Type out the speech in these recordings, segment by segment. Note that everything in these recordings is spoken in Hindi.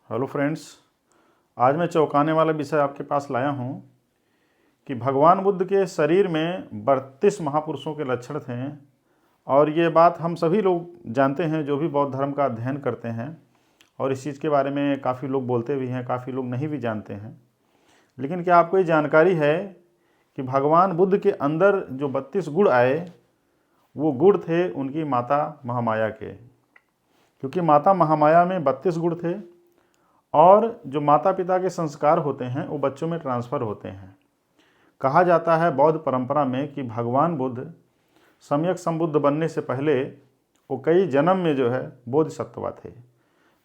हेलो फ्रेंड्स, आज मैं चौंकाने वाला विषय आपके पास लाया हूँ कि भगवान बुद्ध के शरीर में 32 महापुरुषों के लक्षण थे। और ये बात हम सभी लोग जानते हैं जो भी बौद्ध धर्म का अध्ययन करते हैं, और इस चीज़ के बारे में काफ़ी लोग बोलते भी हैं, काफ़ी लोग नहीं भी जानते हैं। लेकिन क्या आपको ये जानकारी है कि भगवान बुद्ध के अंदर जो 32 गुण आए, वो गुण थे उनकी माता महामाया के। क्योंकि माता महामाया में 32 गुण थे, और जो माता पिता के संस्कार होते हैं वो बच्चों में ट्रांसफ़र होते हैं। कहा जाता है बौद्ध परंपरा में कि भगवान बुद्ध सम्यक संबुद्ध बनने से पहले वो कई जन्म में जो है बोधिसत्वा थे।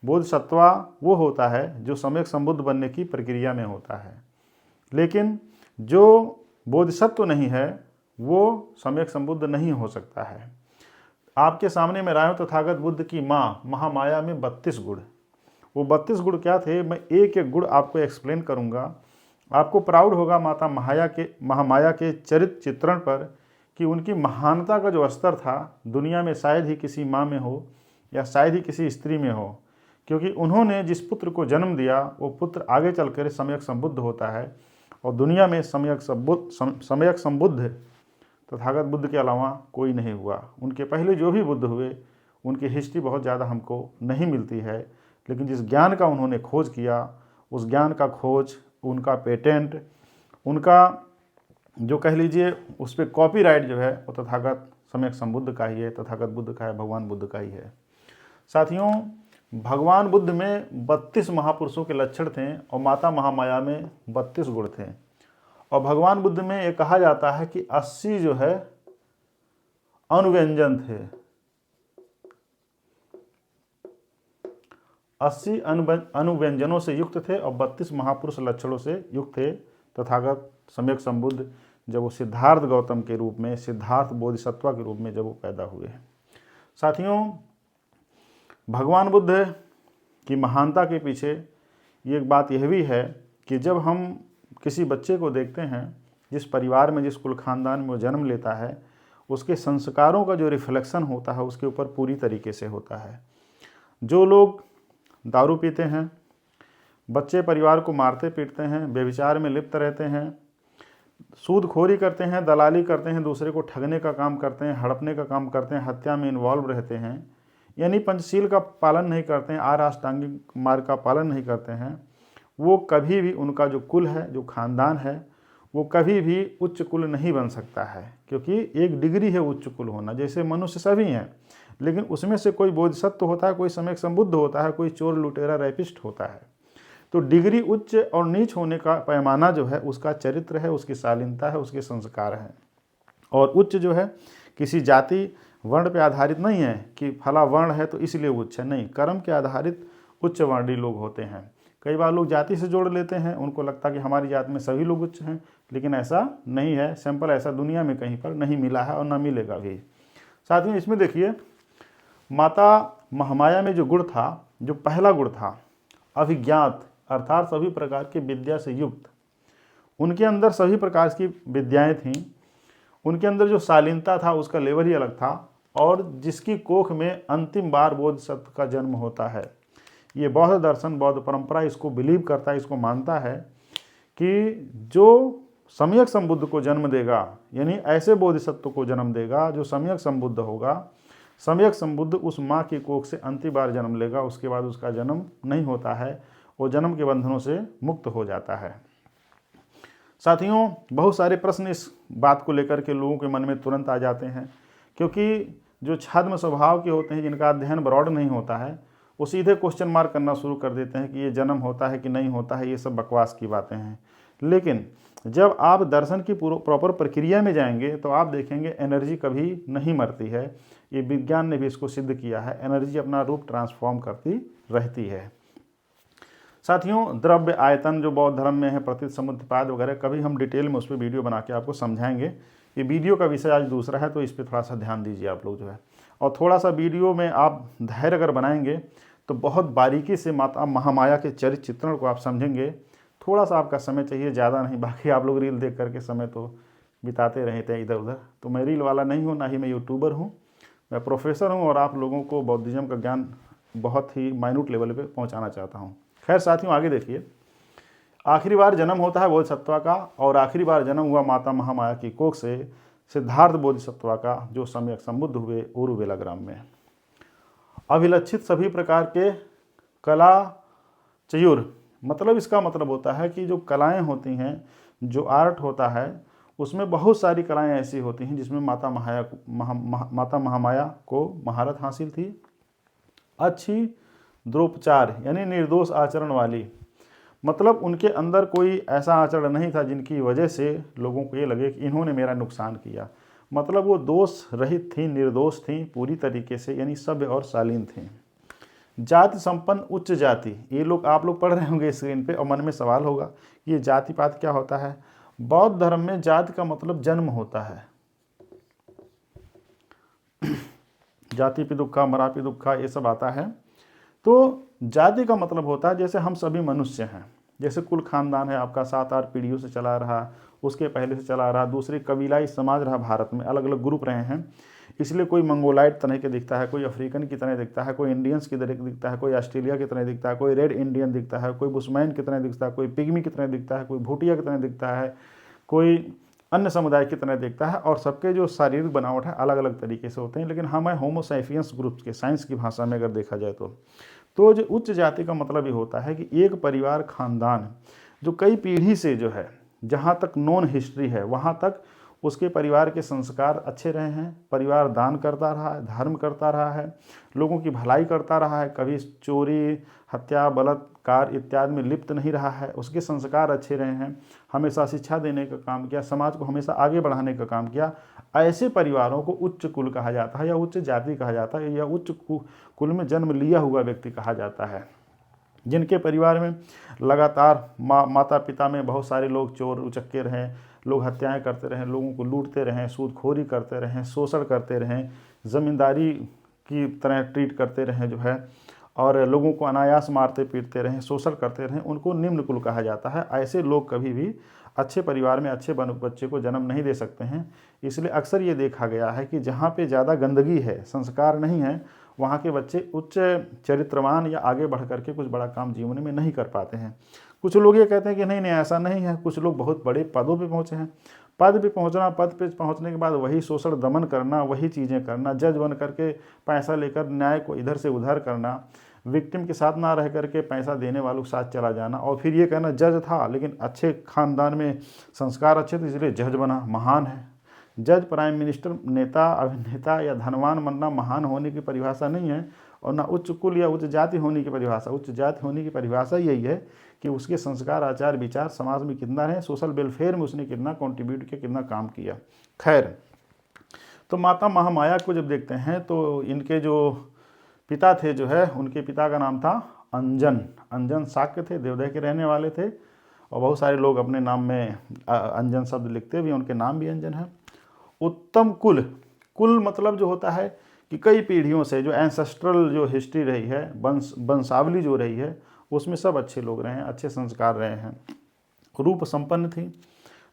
बोधिसत्वा वो होता है जो सम्यक संबुद्ध बनने की प्रक्रिया में होता है, लेकिन जो बोधिसत्व नहीं है वो सम्यक संबुद्ध नहीं हो सकता है। आपके सामने मैं लाया हूं तथागत बुद्ध की माँ महामाया में 32 गुण। वो 32 गुण क्या थे, मैं एक एक गुण आपको एक्सप्लेन करूंगा। आपको प्राउड होगा माता महामाया के चरित्र चित्रण पर कि उनकी महानता का जो स्तर था दुनिया में शायद ही किसी माँ में हो या शायद ही किसी स्त्री में हो। क्योंकि उन्होंने जिस पुत्र को जन्म दिया वो पुत्र आगे चलकर सम्यक संबुद्ध होता है, और दुनिया में सम्यक संबुद्ध तथागत बुद्ध के अलावा कोई नहीं हुआ। उनके पहले जो भी बुद्ध हुए उनकी हिस्ट्री बहुत ज़्यादा हमको नहीं मिलती है, लेकिन जिस ज्ञान का उन्होंने खोज किया उस ज्ञान का खोज, उनका पेटेंट, उनका जो कह लीजिए उस पर कॉपीराइट जो है वो तथागत सम्यक संबुद्ध का ही है, तथागत बुद्ध का है, भगवान बुद्ध का ही है। साथियों, भगवान बुद्ध में 32 महापुरुषों के लक्षण थे और माता महामाया में 32 गुण थे। और भगवान बुद्ध में ये कहा जाता है कि 80 जो है अनुव्यंजन थे, 80 अनुव्यंजनों से युक्त थे और 32 महापुरुष लक्षणों से युक्त थे। तथागत सम्यक संबुद्ध जब वो सिद्धार्थ गौतम के रूप में, सिद्धार्थ बोधिसत्वा के रूप में जब वो पैदा हुए हैं। साथियों, भगवान बुद्ध की महानता के पीछे ये एक बात यह भी है कि जब हम किसी बच्चे को देखते हैं, जिस परिवार में, जिस कुल खानदान में वो जन्म लेता है, उसके संस्कारों का जो रिफ्लेक्शन होता है उसके ऊपर पूरी तरीके से होता है। जो लोग दारू पीते हैं, बच्चे परिवार को मारते पीटते हैं, व्यभिचार में लिप्त रहते हैं, सूदखोरी करते हैं, दलाली करते हैं, दूसरे को ठगने का काम करते हैं, हड़पने का काम करते हैं, हत्या में इन्वॉल्व रहते हैं, यानी पंचशील का पालन नहीं करते हैं, आर अष्टांगिक मार्ग का पालन नहीं करते हैं, वो कभी भी, उनका जो कुल है, जो खानदान है, वो कभी भी उच्च कुल नहीं बन सकता है। क्योंकि एक डिग्री है उच्च कुल होना। जैसे मनुष्य सभी हैं, लेकिन उसमें से कोई बोधिसत्व होता है, कोई सम्यक संबुद्ध होता है, कोई चोर लुटेरा रैपिस्ट होता है। तो डिग्री उच्च और नीच होने का पैमाना जो है उसका चरित्र है, उसकी शालीनता है, उसके संस्कार हैं। और उच्च जो है किसी जाति वर्ण पे आधारित नहीं है कि फला वर्ण है तो इसलिए उच्च है, नहीं, कर्म के आधारित उच्च वर्णी लोग होते हैं। कई बार लोग जाति से जोड़ लेते हैं, उनको लगता है कि हमारी जाति में सभी लोग उच्च हैं, लेकिन ऐसा नहीं है। सैंपल ऐसा दुनिया में कहीं पर नहीं मिला है और ना मिलेगा भी। साथियों, इसमें देखिए माता महामाया में जो गुण था, जो पहला गुण था अभिज्ञात, अर्थात सभी प्रकार की विद्या से युक्त। उनके अंदर सभी प्रकार की विद्याएं थीं। उनके अंदर जो शालीनता था उसका लेवल ही अलग था, और जिसकी कोख में अंतिम बार बोधिसत्व का जन्म होता है। ये बौद्ध दर्शन, बौद्ध परंपरा इसको बिलीव करता है, इसको मानता है कि जो सम्यक संबुद्ध को जन्म देगा, यानी ऐसे बोधिसत्व को जन्म देगा जो सम्यक संबुद्ध होगा, सम्यक संबुद्ध उस माँ की कोख से अंतिम बार जन्म लेगा, उसके बाद उसका जन्म नहीं होता है, वो जन्म के बंधनों से मुक्त हो जाता है। साथियों, बहुत सारे प्रश्न इस बात को लेकर के लोगों के मन में तुरंत आ जाते हैं, क्योंकि जो छद्म स्वभाव के होते हैं, जिनका अध्ययन ब्रॉड नहीं होता है, वो सीधे क्वेश्चन मार्क करना शुरू कर देते हैं कि ये जन्म होता है कि नहीं होता है, ये सब बकवास की बातें हैं। लेकिन जब आप दर्शन की प्रॉपर प्रक्रिया में जाएंगे तो आप देखेंगे एनर्जी कभी नहीं मरती है। ये विज्ञान ने भी इसको सिद्ध किया है, एनर्जी अपना रूप ट्रांसफॉर्म करती रहती है। साथियों, द्रव्य आयतन जो बौद्ध धर्म में है, प्रतीत समुत्पाद वगैरह, कभी हम डिटेल में उस पर वीडियो बना के आपको समझाएंगे। ये वीडियो का विषय आज दूसरा है, तो इस पर थोड़ा सा ध्यान दीजिए आप लोग जो है। और थोड़ा सा वीडियो में आप धैर्य अगर बनाएंगे तो बहुत बारीकी से माता महामाया के चरित्र चित्रण को आप समझेंगे। थोड़ा सा आपका समय चाहिए, ज़्यादा नहीं। बाकी आप लोग रील देख करके समय तो बिताते रहते हैं इधर उधर। तो मैं रील वाला नहीं हूँ, ना ही मैं यूट्यूबर हूँ, मैं प्रोफेसर हूँ, और आप लोगों को बौद्धिज्म का ज्ञान बहुत ही माइन्यूट लेवल पे पहुंचाना चाहता हूं। खैर साथियों, आगे देखिए, आखिरी बार जन्म होता है बोधिसत्व का, और आखिरी बार जन्म हुआ माता महामाया की कोख से सिद्धार्थ बोधिसत्व का, जो सम्यक संबुद्ध हुए उरुवेला ग्राम में। अभिलक्षित सभी प्रकार के कला चयुर, मतलब इसका मतलब होता है कि जो कलाएं होती हैं, जो आर्ट होता है, उसमें बहुत सारी कलाएं ऐसी होती हैं जिसमें माता महामाया को महारत हासिल थी। अच्छी द्रोपचार यानी निर्दोष आचरण वाली, मतलब उनके अंदर कोई ऐसा आचरण नहीं था जिनकी वजह से लोगों को ये लगे कि इन्होंने मेरा नुकसान किया। मतलब वो दोष रहित थी, निर्दोष थी पूरी तरीके से, यानी सभ्य और शालीन थी। जाति संपन्न उच्च जाति, ये लोग आप लोग पढ़ रहे होंगे स्क्रीन पे और मन में सवाल होगा कि ये जाति पात क्या होता है। बौद्ध धर्म में जाति का मतलब जन्म होता है। जाति पे दुखा, मरा पे दुखा, ये सब आता है। तो जाति का मतलब होता है जैसे हम सभी मनुष्य हैं, जैसे कुल खानदान है आपका 7-8 पीढ़ियों से चला रहा, उसके पहले से चला रहा, दूसरे कबीलाई समाज रहा, भारत में अलग अलग ग्रुप रहे हैं, इसलिए कोई मंगोलाइट तरह के दिखता है, कोई अफ्रीकन की तरह दिखता है, कोई इंडियंस की तरह दिखता है, कोई ऑस्ट्रेलिया की तरह दिखता है, कोई रेड इंडियन दिखता है, कोई बुशमैन की तरह दिखता है, कोई पिग्मी की तरह दिखता है, कोई भूटिया की तरह दिखता है, कोई अन्य समुदाय की तरह दिखता है, और सबके जो शारीरिक बनावट है अलग अलग तरीके से होते हैं। लेकिन हम हैं होमोसैपियंस ग्रुप के, साइंस की भाषा में अगर देखा जाए तो जो उच्च जाति का मतलब ये होता है कि एक परिवार, खानदान जो कई पीढ़ी से जो है, जहाँ तक नॉन हिस्ट्री है वहाँ तक उसके परिवार के संस्कार अच्छे रहे हैं, परिवार दान करता रहा है, धर्म करता रहा है, लोगों की भलाई करता रहा है, कभी चोरी, हत्या, बलात्कार इत्यादि में लिप्त नहीं रहा है, उसके संस्कार अच्छे रहे हैं, हमेशा शिक्षा देने का काम किया, समाज को हमेशा आगे बढ़ाने का काम किया। ऐसे परिवारों को उच्च कुल कहा जाता है, या उच्च जाति कहा जाता है, या उच्च कुल में जन्म लिया हुआ व्यक्ति कहा जाता है। जिनके परिवार में लगातार माता पिता में बहुत सारे लोग चोर उचक्के रहें, लोग हत्याएं करते रहें, लोगों को लूटते रहें, सूदखोरी करते रहें, शोषण करते रहें, ज़मींदारी की तरह ट्रीट करते रहें जो है, और लोगों को अनायास मारते पीटते रहें, शोषण करते रहें, उनको निम्न कुल कहा जाता है। ऐसे लोग कभी भी अच्छे परिवार में अच्छे बच्चे को जन्म नहीं दे सकते हैं। इसलिए अक्सर ये देखा गया है कि जहाँ पे ज़्यादा गंदगी है, संस्कार नहीं है, वहाँ के बच्चे उच्च चरित्रवान या आगे बढ़ करके कुछ बड़ा काम जीवन में नहीं कर पाते हैं। कुछ लोग ये कहते हैं कि नहीं नहीं ऐसा नहीं है, कुछ लोग बहुत बड़े पदों पे पहुँचे हैं। पद पे पहुँचने के बाद वही शोषण दमन करना, वही चीज़ें करना, जज बन करके पैसा लेकर न्याय को इधर से उधर करना, विक्टिम के साथ ना रह करके पैसा देने वालों के साथ चला जाना, और फिर ये कहना जज था लेकिन अच्छे खानदान में संस्कार अच्छे थे इसलिए जज बना, महान है। जज, प्राइम मिनिस्टर, नेता, अभिनेता या धनवान बनना महान होने की परिभाषा नहीं है, और ना उच्च कुल या उच्च जाति होने की परिभाषा। उच्च जाति होने की परिभाषा यही है कि उसके संस्कार, आचार विचार समाज में कितना रहे, सोशल वेलफेयर में उसने कितना कंट्रीब्यूट किया, कितना काम किया। खैर, तो माता महामाया को जब देखते हैं तो इनके जो पिता थे जो है, उनके पिता का नाम था अंजन। अंजन शाक्य थे, देवदह के रहने वाले थे, और बहुत सारे लोग अपने नाम में अंजन शब्द लिखते भी, उनके नाम भी अंजन है। उत्तम कुल, कुल मतलब जो होता है कि कई पीढ़ियों से जो एंसेस्ट्रल जो हिस्ट्री रही है, वंशावली जो रही है, उसमें सब अच्छे लोग रहे हैं, अच्छे संस्कार रहे हैं। रूप संपन्न थी।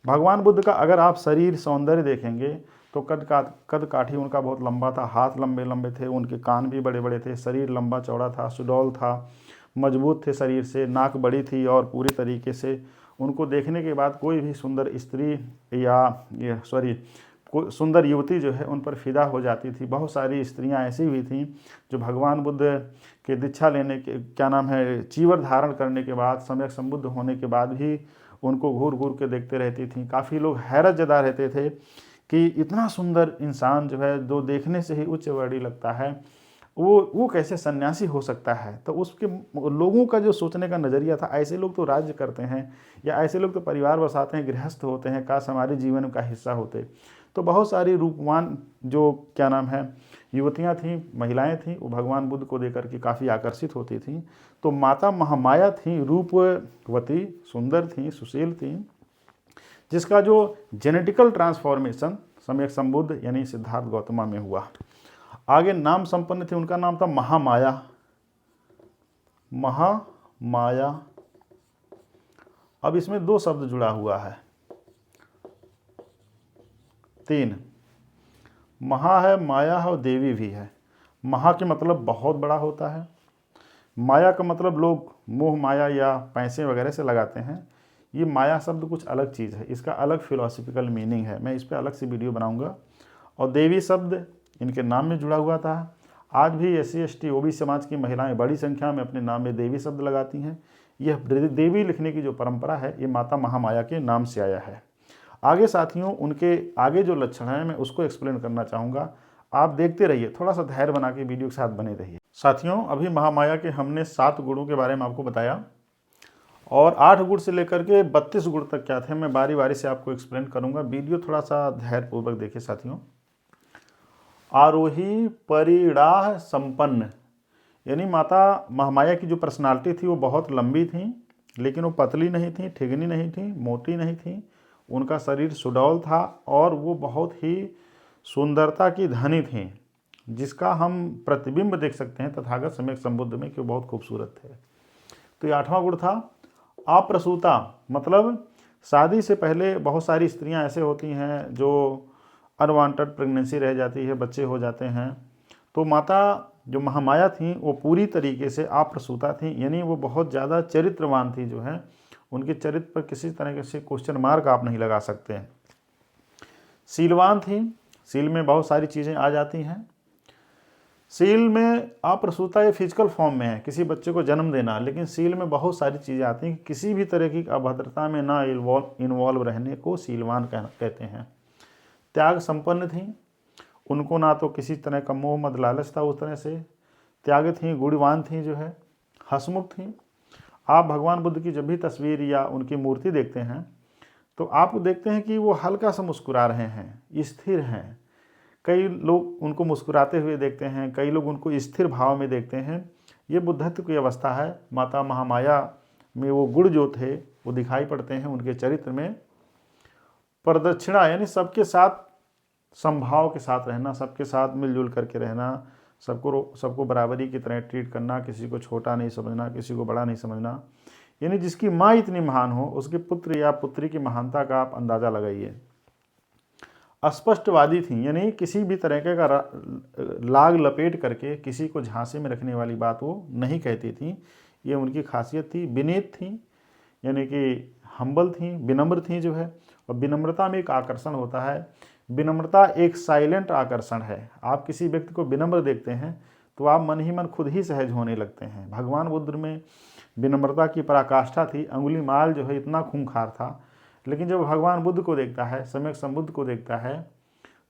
भगवान बुद्ध का अगर आप शरीर सौंदर्य देखेंगे तो कद काठी उनका बहुत लंबा था, हाथ लंबे लंबे थे, उनके कान भी बड़े बड़े थे, शरीर लंबा चौड़ा था, सुडौल था, मजबूत थे शरीर से, नाक बड़ी थी, और पूरी तरीके से उनको देखने के बाद कोई भी सुंदर स्त्री या कोई सुंदर युवती जो है उन पर फिदा हो जाती थी। बहुत सारी स्त्रियां ऐसी भी थीं जो भगवान बुद्ध के दीक्षा लेने के चीवर धारण करने के बाद, सम्यक संबुद्ध होने के बाद भी उनको घूर घूर के देखते रहती थीं। काफ़ी लोग हैरत जता रहते थे कि इतना सुंदर इंसान जो है, जो देखने से ही उच्च वर्णीय लगता है, वो कैसे सन्यासी हो सकता है। तो उसके लोगों का जो सोचने का नज़रिया था, ऐसे लोग तो राज्य करते हैं, या ऐसे लोग तो परिवार बसाते हैं, गृहस्थ होते हैं, काश हमारे जीवन का हिस्सा होते। तो बहुत सारी रूपवान जो युवतियां थीं, महिलाएं थीं, वो भगवान बुद्ध को देकर के काफ़ी आकर्षित होती थीं। तो माता महामाया थीं, रूपवती, सुंदर थीं, सुशील थीं, जिसका जो जेनेटिकल ट्रांसफॉर्मेशन सम्यक संबुद्ध यानी सिद्धार्थ गौतमा में हुआ। आगे नाम संपन्न थे, उनका नाम था महामाया। महामाया, अब इसमें 2 शब्द जुड़ा हुआ है, 3, महा है, माया है और देवी भी है। महा के मतलब बहुत बड़ा होता है, माया का मतलब लोग मोह माया या पैसे वगैरह से लगाते हैं। ये माया शब्द कुछ अलग चीज़ है, इसका अलग फिलोसफिकल मीनिंग है, मैं इस पर अलग से वीडियो बनाऊंगा। और देवी शब्द इनके नाम में जुड़ा हुआ था। आज भी SC ST OBC समाज की महिलाएं बड़ी संख्या में अपने नाम में देवी शब्द लगाती हैं। यह देवी लिखने की जो परंपरा है ये माता महामाया के नाम से आया है। आगे साथियों उनके आगे जो लक्षण हैं मैं उसको एक्सप्लेन करना चाहूँगा, आप देखते रहिए, थोड़ा सा धैर्य बना के वीडियो के साथ बने रहिए। साथियों अभी महामाया के हमने 7 गुणों के बारे में आपको बताया और 8 गुण से लेकर के 32 गुण तक क्या थे मैं बारी बारी से आपको एक्सप्लेन करूँगा। वीडियो थोड़ा सा धैर्यपूर्वक देखिए साथियों। आरोही परिणाह संपन्न, यानी माता महामाया की जो पर्सनालिटी थी वो बहुत लंबी थी, लेकिन वो पतली नहीं थी, ठिगनी नहीं थी, मोटी नहीं थी। उनका शरीर सुडौल था और वो बहुत ही सुंदरता की धनी थी, जिसका हम प्रतिबिंब देख सकते हैं तथागत सम्यक संबुद्ध में कि वो बहुत खूबसूरत थे। तो ये 8वां गुण था। अप्रसूता, मतलब शादी से पहले बहुत सारी स्त्रियां ऐसे होती हैं जो अनवांटेड प्रेगनेंसी रह जाती है, बच्चे हो जाते हैं। तो माता जो महामाया थी वो पूरी तरीके से अप्रसूता थी, यानी वो बहुत ज़्यादा चरित्रवान थी। जो है उनके चरित्र पर किसी तरह से क्वेश्चन मार्क आप नहीं लगा सकते हैं। शीलवान थी, शील में बहुत सारी चीज़ें आ जाती हैं। शील में अप्रसूता ये फिजिकल फॉर्म में है, किसी बच्चे को जन्म देना, लेकिन शील में बहुत सारी चीज़ें आती हैं। किसी भी तरह की अभद्रता में ना इन्वॉल्व रहने को शीलवान कहते हैं। त्याग संपन्न थी, उनको ना तो किसी तरह का मोह मद लालच था उस तरह से। त्याग थी, गुणवान थी, जो है हंसमुख थी। आप भगवान बुद्ध की जब भी तस्वीर या उनकी मूर्ति देखते हैं तो आप देखते हैं कि वो हल्का सा मुस्कुरा रहे हैं, स्थिर हैं। कई लोग उनको मुस्कुराते हुए देखते हैं, कई लोग उनको स्थिर भाव में देखते हैं। ये बुद्धत्व की अवस्था है। माता महामाया में वो गुण जो थे वो दिखाई पड़ते हैं उनके चरित्र में। प्रदक्षिणा, यानी सबके साथ समभाव के साथ रहना, सबके साथ मिलजुल करके रहना, सबको बराबरी की तरह ट्रीट करना, किसी को छोटा नहीं समझना, किसी को बड़ा नहीं समझना। यानी जिसकी माँ इतनी महान हो उसके पुत्र या पुत्री की महानता का आप अंदाज़ा लगाइए। अस्पष्टवादी थी, यानी किसी भी तरह का लाग लपेट करके किसी को झांसे में रखने वाली बात वो नहीं कहती थी, ये उनकी खासियत थी। विनीत थी, यानी कि हम्बल थी, विनम्र थी जो है। और विनम्रता में एक आकर्षण होता है। विनम्रता एक साइलेंट आकर्षण है। आप किसी व्यक्ति को विनम्र देखते हैं तो आप मन ही मन खुद ही सहज होने लगते हैं। भगवान बुद्ध में विनम्रता की पराकाष्ठा थी। अंगुलीमाल जो है इतना खूंखार था, लेकिन जब भगवान बुद्ध को देखता है, सम्यक संबुद्ध को देखता है,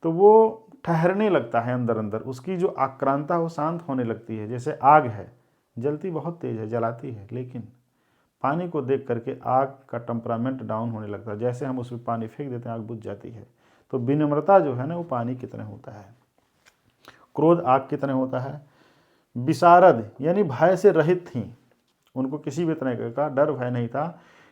तो वो ठहरने लगता है अंदर अंदर। उसकी जो आक्रांता वो शांत होने लगती है। जैसे आग है, जलती बहुत तेज है, जलाती है, लेकिन पानी को देख करके आग का टेम्परामेंट डाउन होने लगता है। जैसे हम उसमें पानी फेंक देते हैं आग बुझ जाती है। तो विनम्रता जो है ना वो पानी की तरह होता है। क्रोध आग की तरह होता है। विशारद, यानी भय से रहित थी, उनको किसी भी तरह का डर भय नहीं था।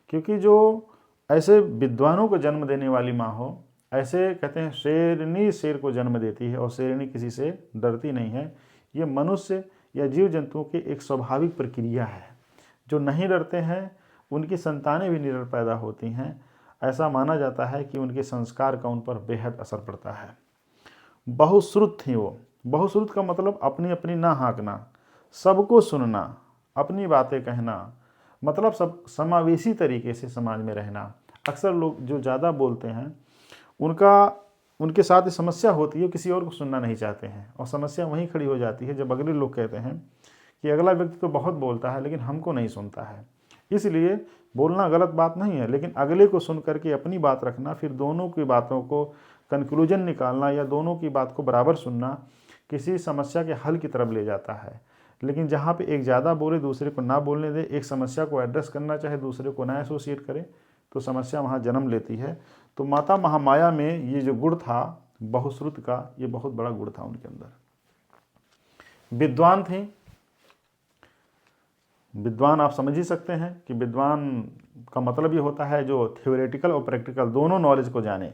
क्योंकि जो ऐसे विद्वानों को जन्म देने वाली माँ हो, ऐसे कहते हैं शेरनी शेर को जन्म देती है और शेरनी किसी से डरती नहीं है। ये मनुष्य या जीव जंतुओं की एक स्वाभाविक प्रक्रिया है। जो नहीं डरते हैं उनकी संतानें भी निडर पैदा होती हैं। ऐसा माना जाता है कि उनके संस्कार का उन पर बेहद असर पड़ता है। बहुश्रुत थी वो। बहुश्रुत का मतलब अपनी अपनी ना हाँकना, सबको सुनना, अपनी बातें कहना, मतलब सब समावेशी तरीके से समाज में रहना। अक्सर लोग जो ज़्यादा बोलते हैं उनके साथ समस्या होती है, किसी और को सुनना नहीं चाहते हैं। और समस्या वहीं खड़ी हो जाती है जब अगले लोग कहते हैं कि अगला व्यक्ति तो बहुत बोलता है लेकिन हमको नहीं सुनता है। इसलिए बोलना गलत बात नहीं है, लेकिन अगले को सुन करके अपनी बात रखना, फिर दोनों की बातों को कंक्लूजन निकालना या दोनों की बात को बराबर सुनना किसी समस्या के हल की तरफ ले जाता है। लेकिन जहाँ पे एक ज़्यादा बोले दूसरे को ना बोलने दे, एक समस्या को एड्रेस करना चाहे दूसरे को ना एसोसिएट करे, तो समस्या वहाँ जन्म लेती है। तो माता महामाया में ये जो गुण था बहुश्रुत का, ये बहुत बड़ा गुण था उनके अंदर। विद्वान थे। विद्वान आप समझ ही सकते हैं कि विद्वान का मतलब ये होता है जो थ्योरेटिकल और प्रैक्टिकल दोनों नॉलेज को जाने,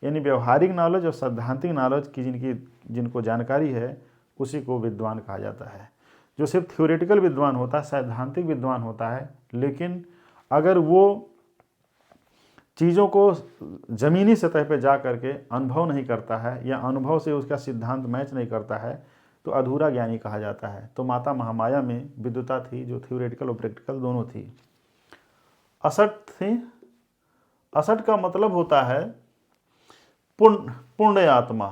यानी व्यवहारिक नॉलेज और सैद्धांतिक नॉलेज की जिनको जानकारी है उसी को विद्वान कहा जाता है। जो सिर्फ थ्योरेटिकल विद्वान होता है, सैद्धांतिक विद्वान होता है, लेकिन अगर वो चीज़ों को ज़मीनी सतह पर जा करके अनुभव नहीं करता है या अनुभव से उसका सिद्धांत मैच नहीं करता है, तो अधूरा ज्ञानी कहा जाता है। तो माता महामाया में विद्वता थी जो थ्योरेटिकल और प्रैक्टिकल दोनों थी। असट थी। असट का मतलब होता है पुण्य आत्मा।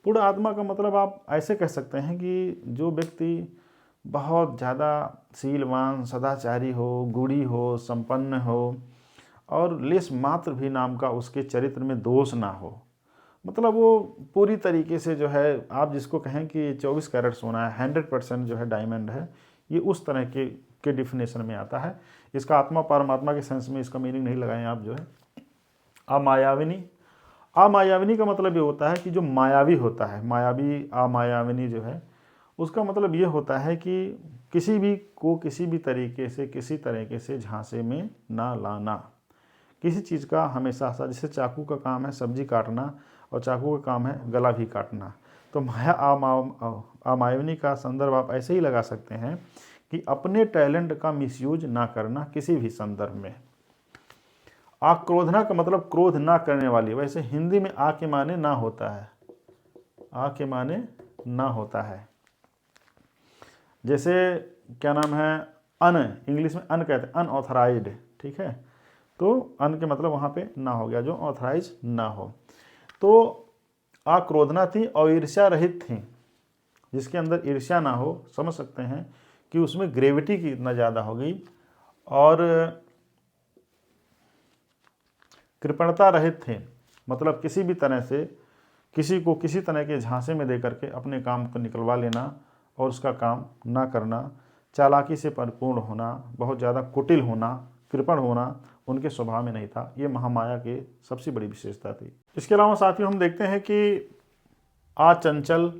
पूर्ण आत्मा का मतलब आप ऐसे कह सकते हैं कि जो व्यक्ति बहुत ज़्यादा शीलवान, सदाचारी हो, गुणी हो, संपन्न हो और लेस मात्र भी नाम का उसके चरित्र में दोष ना हो, मतलब वो पूरी तरीके से जो है, आप जिसको कहें कि 24 कैरेट सोना है, 100% जो है डायमंड है, ये उस तरह के डिफिनेशन में आता है। इसका आत्मा परमात्मा के सेंस में इसका मीनिंग नहीं लगाएं आप जो है। अमायाविनी। अमायाविनी का मतलब ये होता है कि जो मायावी होता है, मायावी अमायाविनी जो है, उसका मतलब ये होता है कि किसी भी को किसी भी तरीके से, किसी तरीके से झांसे में ना लाना। किसी चीज़ का हमेशा सा, जैसे चाकू का काम है सब्जी काटना और चाकू का काम है गला भी काटना, तो माया अमायाविनी का संदर्भ आप ऐसे ही लगा सकते हैं कि अपने टैलेंट का मिसयूज ना करना किसी भी संदर्भ में। आक्रोधना का मतलब क्रोध ना करने वाली, वैसे हिंदी में आ के माने ना होता है, आ के माने ना होता है। जैसे क्या नाम है, अन, इंग्लिश में अन कहते हैं, अनऑथराइज्ड, ठीक है, तो अन के मतलब वहाँ पे ना हो गया, जो ऑथराइज ना हो। तो आक्रोधना थी और ईर्ष्या रहित थी, जिसके अंदर ईर्ष्या ना हो, समझ सकते हैं कि उसमें ग्रेविटी कितना ज़्यादा होगी। और कृपणता रहित थे, मतलब किसी भी तरह से किसी को किसी तरह के झांसे में दे करके अपने काम को निकलवा लेना और उसका काम ना करना, चालाकी से परिपूर्ण होना, बहुत ज़्यादा कुटिल होना, कृपण होना उनके स्वभाव में नहीं था। ये महामाया के सबसे बड़ी विशेषता थी। इसके अलावा साथियों हम देखते हैं कि चंचल,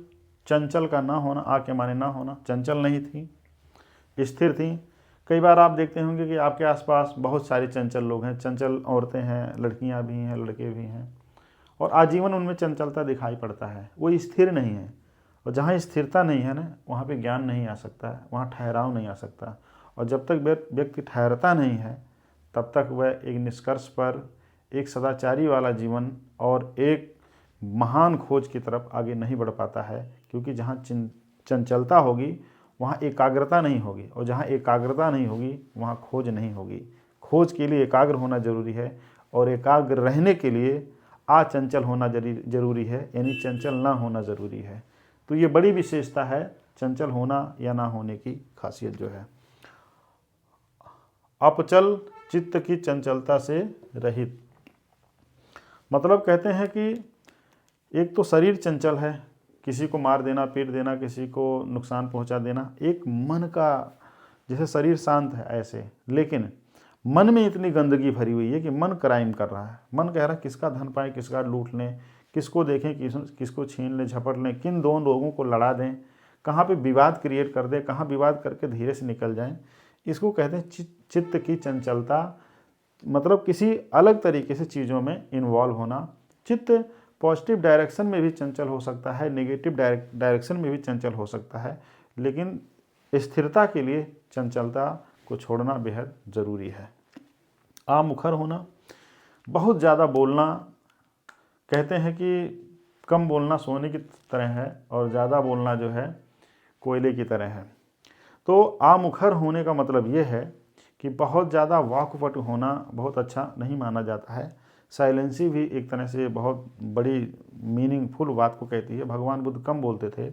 चंचल का ना होना, आ के माने ना होना, चंचल नहीं थी, स्थिर थी। कई बार आप देखते होंगे कि आपके आसपास बहुत सारे चंचल लोग हैं, चंचल औरतें हैं, लड़कियां भी हैं, लड़के भी हैं, और आजीवन उनमें चंचलता दिखाई पड़ता है, वो स्थिर नहीं है। और जहाँ स्थिरता नहीं है ना, वहाँ पे ज्ञान नहीं आ सकता है, वहाँ ठहराव नहीं आ सकता। और जब तक व्यक्ति ठहरता नहीं है तब तक वह एक निष्कर्ष पर, एक सदाचारी वाला जीवन और एक महान खोज की तरफ आगे नहीं बढ़ पाता है। क्योंकि जहाँ चंचलता होगी वहाँ एकाग्रता नहीं होगी, और जहाँ एकाग्रता नहीं होगी वहाँ खोज नहीं होगी। खोज के लिए एकाग्र होना जरूरी है, और एकाग्र रहने के लिए अचंचल होना जरूरी है, यानी चंचल ना होना ज़रूरी है। तो ये बड़ी विशेषता है चंचल होना या ना होने की खासियत जो है। अपचल चित्त की चंचलता से रहित, मतलब कहते हैं कि एक तो शरीर चंचल है, किसी को मार देना, पीट देना, किसी को नुकसान पहुंचा देना। एक मन का, जैसे शरीर शांत है ऐसे, लेकिन मन में इतनी गंदगी भरी हुई है कि मन क्राइम कर रहा है। मन कह रहा है किसका धन पाएं, किसका लूट लें, किसको देखें, किसको छीन लें, झपट लें, किन दोनों लोगों को लड़ा दें, कहाँ पे विवाद क्रिएट कर दें, कहाँ विवाद करके धीरे से निकल जाएं। इसको कहते हैं चित्त की चंचलता, मतलब किसी अलग तरीके से चीज़ों में इन्वॉल्व होना। चित्त पॉजिटिव डायरेक्शन में भी चंचल हो सकता है, नेगेटिव डायरेक्शन में भी चंचल हो सकता है, लेकिन स्थिरता के लिए चंचलता को छोड़ना बेहद ज़रूरी है। आमुखर होना, बहुत ज़्यादा बोलना, कहते हैं कि कम बोलना सोने की तरह है और ज़्यादा बोलना जो है कोयले की तरह है। तो आमुखर होने का मतलब ये है कि बहुत ज़्यादा वाक्पटु होना बहुत अच्छा नहीं माना जाता है। साइलेंसी भी एक तरह से बहुत बड़ी मीनिंगफुल बात को कहती है। भगवान बुद्ध कम बोलते थे,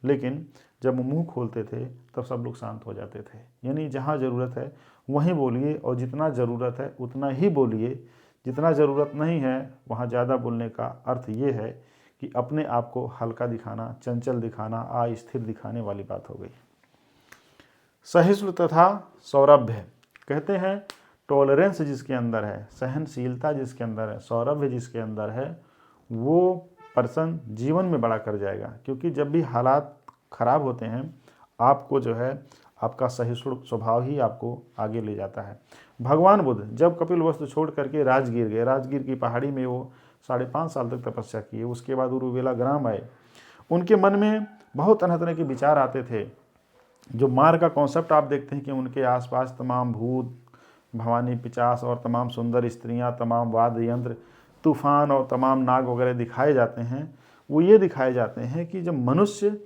लेकिन जब मुंह खोलते थे तब सब लोग शांत हो जाते थे। यानी जहाँ ज़रूरत है वहीं बोलिए, और जितना ज़रूरत है उतना ही बोलिए। जितना ज़रूरत नहीं है वहाँ ज़्यादा बोलने का अर्थ ये है कि अपने आप को हल्का दिखाना, चंचल दिखाना, अस्थिर दिखाने वाली बात हो गई। सहिष्णु तथा सौरभ्य, कहते हैं टॉलरेंस जिसके अंदर है, सहनशीलता जिसके अंदर है, सौरभ्य जिसके अंदर है, वो पर्सन जीवन में बड़ा कर जाएगा। क्योंकि जब भी हालात खराब होते हैं, आपको जो है आपका सहिष्णु स्वभाव ही आपको आगे ले जाता है। भगवान बुद्ध जब कपिलवस्तु छोड़ करके राजगीर गए, राजगीर की पहाड़ी में वो 5.5 साल तक तपस्या किए। उसके बाद उरुवेला ग्राम आए। उनके मन में बहुत तरह तरह के विचार आते थे। जो मार का कॉन्सेप्ट आप देखते हैं कि उनके आसपास तमाम भूत, भवानी, पिचास और तमाम सुंदर स्त्रियां, तमाम वाद्य यंत्र, तूफान और तमाम नाग वगैरह दिखाए जाते हैं, वो ये दिखाए जाते हैं कि जब मनुष्य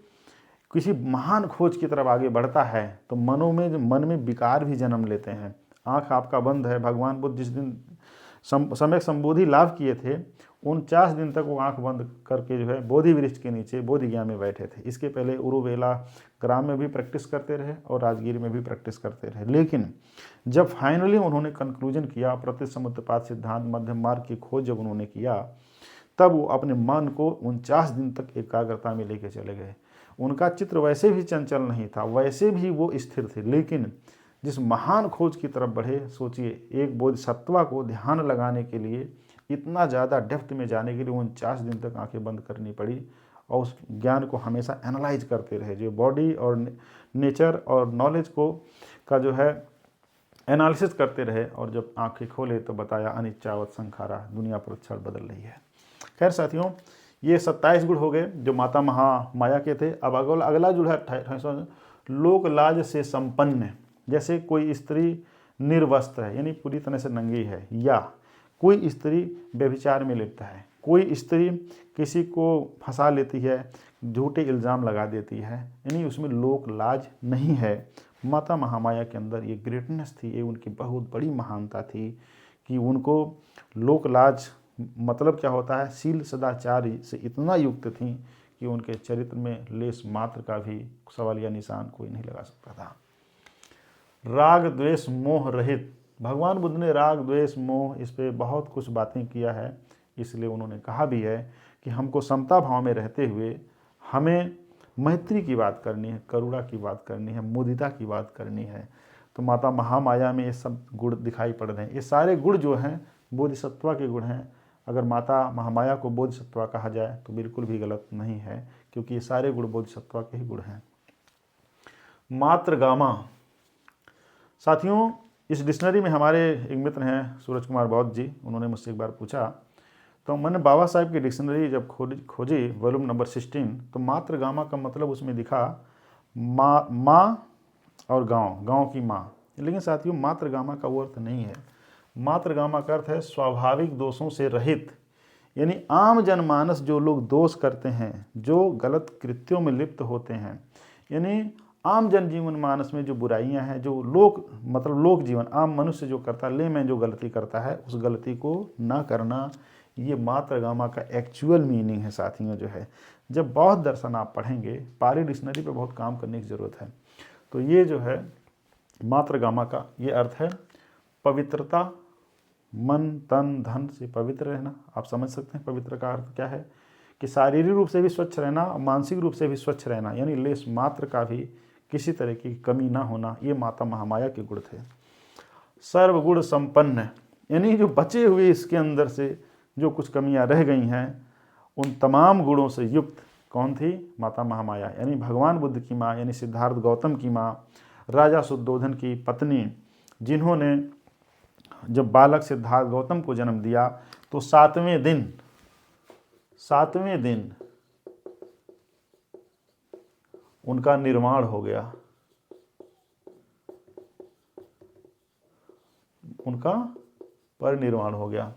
किसी महान खोज की तरफ आगे बढ़ता है तो मन में विकार भी जन्म लेते हैं। आँख आपका बंद है, भगवान बुद्ध जिस दिन सम्यक संबोधि लाभ किए थे 49 दिन तक वो आंख बंद करके जो है बोधि वृक्ष के नीचे बोधि ज्ञान में बैठे थे। इसके पहले उरुवेला ग्राम में भी प्रैक्टिस करते रहे और राजगीर में भी प्रैक्टिस करते रहे। लेकिन जब फाइनली उन्होंने कंक्लूजन किया, प्रतिसमुद्रपात सिद्धांत मध्यम मार्ग की खोज जब उन्होंने किया, तब वो अपने मन को 49 दिन तक एकाग्रता में लेके चले गए। उनका चित्र वैसे भी चंचल नहीं था, वैसे भी वो स्थिर थे, लेकिन जिस महान खोज की तरफ बढ़े, सोचिए एक बोधिसत्वा को ध्यान लगाने के लिए इतना ज़्यादा डेप्थ में जाने के लिए 49 दिन तक आंखें बंद करनी पड़ी और उस ज्ञान को हमेशा एनालाइज करते रहे, जो बॉडी और नेचर और नॉलेज को का जो है एनालिसिस करते रहे। और जब आंखें खोले तो बताया अनिच्चावत संखारा, दुनिया पर क्षण बदल रही है। खैर साथियों, ये 27 गुण हो गए जो माता महामाया के थे। अब अगला जो है 28वां, लोक लाज से संपन्न। जैसे कोई स्त्री निर्वस्त्र है यानी पूरी तरह से नंगी है, या कोई स्त्री व्यभिचार में लिप्त है, कोई स्त्री किसी को फंसा लेती है, झूठे इल्ज़ाम लगा देती है, यानी उसमें लोक लाज नहीं है। माता महामाया के अंदर ये ग्रेटनेस थी, ये उनकी बहुत बड़ी महानता थी कि उनको लोक लाज मतलब क्या होता है, शील सदाचार से इतना युक्त थी कि उनके चरित्र में लेस मात्र का भी सवाल या निशान कोई नहीं लगा सकता था। राग द्वेष मोह रहित, भगवान बुद्ध ने राग द्वेष मोह इस पे बहुत कुछ बातें किया है, इसलिए उन्होंने कहा भी है कि हमको समता भाव में रहते हुए हमें मैत्री की बात करनी है, करुणा की बात करनी है, मुदिता की बात करनी है। तो माता महामाया में ये सब गुण दिखाई पड़ रहे हैं। ये सारे गुण जो हैं बोधिसत्वा के गुण हैं। अगर माता महामाया को बोधिसत्वा कहा जाए तो बिल्कुल भी गलत नहीं है, क्योंकि ये सारे गुण बोधिसत्वा के ही गुण हैं। मात्रगामा, साथियों इस डिक्शनरी में हमारे एक मित्र हैं सूरज कुमार बौद्ध जी, उन्होंने मुझसे एक बार पूछा, तो मैंने बाबा साहब की डिक्शनरी जब खोजी वॉल्यूम नंबर 16, तो मात्रगामा का मतलब उसमें दिखा माँ और गांव की माँ। लेकिन साथियों मात्रगामा का वो अर्थ नहीं है। मात्रगामा का अर्थ है स्वाभाविक दोषों से रहित, यानी आम जनमानस जो लोग दोष करते हैं, जो गलत कृत्यों में लिप्त होते हैं, यानी आम जनजीवन मानस में जो बुराइयां हैं, जो लोक जीवन आम मनुष्य जो करता है, लेमैन जो गलती करता है, उस गलती को ना करना, ये मात्रगामा का एक्चुअल मीनिंग है। साथियों जो है, जब बौद्ध दर्शन आप पढ़ेंगे, पारी डिक्शनरी पे बहुत काम करने की ज़रूरत है। तो ये जो है मात्रगामा का ये अर्थ है पवित्रता, मन तन धन से पवित्र रहना। आप समझ सकते हैं पवित्र का अर्थ क्या है, कि शारीरिक रूप से भी स्वच्छ रहना और मानसिक रूप से भी स्वच्छ रहना, यानी लेस मात्र का भी किसी तरह की कमी ना होना। ये माता महामाया के गुण थे। सर्वगुण संपन्न, यानी जो बचे हुए इसके अंदर से जो कुछ कमियां रह गई हैं, उन तमाम गुणों से युक्त कौन थी? माता महामाया, यानी भगवान बुद्ध की माँ, यानी सिद्धार्थ गौतम की माँ, राजा शुद्धोधन की पत्नी, जिन्होंने जब बालक सिद्धार्थ गौतम को जन्म दिया तो सातवें दिन उनका निर्वाण हो गया, उनका परिनिर्वाण हो गया।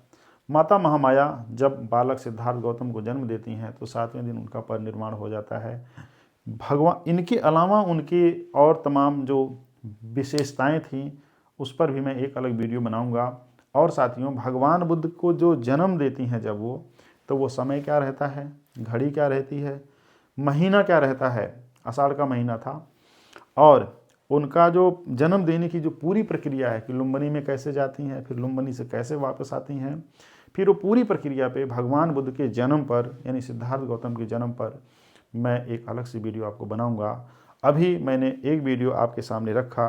माता महामाया जब बालक सिद्धार्थ गौतम को जन्म देती हैं तो सातवें दिन उनका परिनिर्वाण हो जाता है। भगवान, इनके अलावा उनके और तमाम जो विशेषताएं थीं उस पर भी मैं एक अलग वीडियो बनाऊंगा। और साथियों, भगवान बुद्ध को जो जन्म देती हैं जब वो समय क्या रहता है, घड़ी क्या रहती है, महीना क्या रहता है, आषाढ़ का महीना था। और उनका जो जन्म देने की जो पूरी प्रक्रिया है कि लुम्बिनी में कैसे जाती हैं, फिर लुम्बिनी से कैसे वापस आती हैं, फिर वो पूरी प्रक्रिया पे भगवान बुद्ध के जन्म पर, यानी सिद्धार्थ गौतम के जन्म पर मैं एक अलग सी वीडियो आपको बनाऊंगा। अभी मैंने एक वीडियो आपके सामने रखा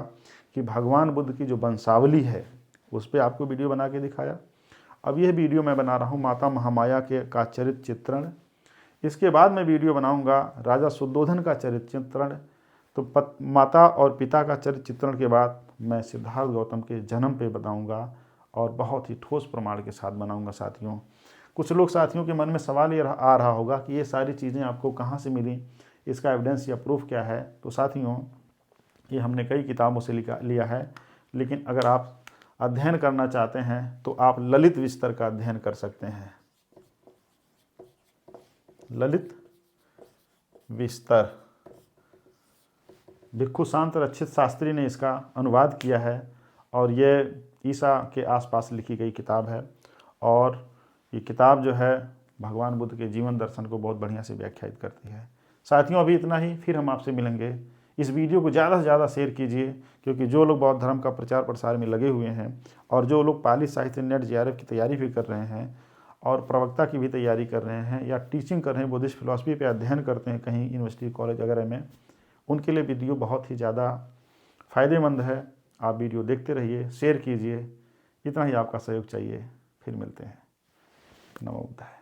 कि भगवान बुद्ध की जो वंशावली है उस पर आपको वीडियो बना के दिखाया। अब यह वीडियो मैं बना रहा हूँ माता महामाया का चरित्र चित्रण। इसके बाद मैं वीडियो बनाऊंगा राजा शुद्धोधन का चरित्र चित्रण। तो माता और पिता का चरित्र चित्रण के बाद मैं सिद्धार्थ गौतम के जन्म पे बताऊंगा, और बहुत ही ठोस प्रमाण के साथ बनाऊंगा। साथियों, कुछ लोग साथियों के मन में सवाल ये आ रहा होगा कि ये सारी चीज़ें आपको कहाँ से मिली, इसका एविडेंस या प्रूफ क्या है। तो साथियों, ये हमने कई किताबों से लिया है, लेकिन अगर आप अध्ययन करना चाहते हैं तो आप ललित विस्तर का अध्ययन कर सकते हैं। ललित विस्तर। भिक्षु शांत रक्षित शास्त्री ने इसका अनुवाद किया है और ये ईसा के आसपास लिखी गई किताब है और ये किताब जो है भगवान बुद्ध के जीवन दर्शन को बहुत बढ़िया से व्याख्यायित करती है। साथियों, अभी इतना ही, फिर हम आपसे मिलेंगे। इस वीडियो को ज़्यादा से ज़्यादा शेयर कीजिए, क्योंकि जो लोग बौद्ध धर्म का प्रचार प्रसार में लगे हुए हैं और जो लोग पाली साहित्य नेट JRF की तैयारी भी कर रहे हैं और प्रवक्ता की भी तैयारी कर रहे हैं या टीचिंग कर रहे हैं, बुद्धिस्ट फिलॉसफी पे अध्ययन करते हैं कहीं यूनिवर्सिटी कॉलेज वगैरह में, उनके लिए वीडियो बहुत ही ज़्यादा फ़ायदेमंद है। आप वीडियो देखते रहिए, शेयर कीजिए, इतना ही आपका सहयोग चाहिए। फिर मिलते हैं। नमो बुद्धाय।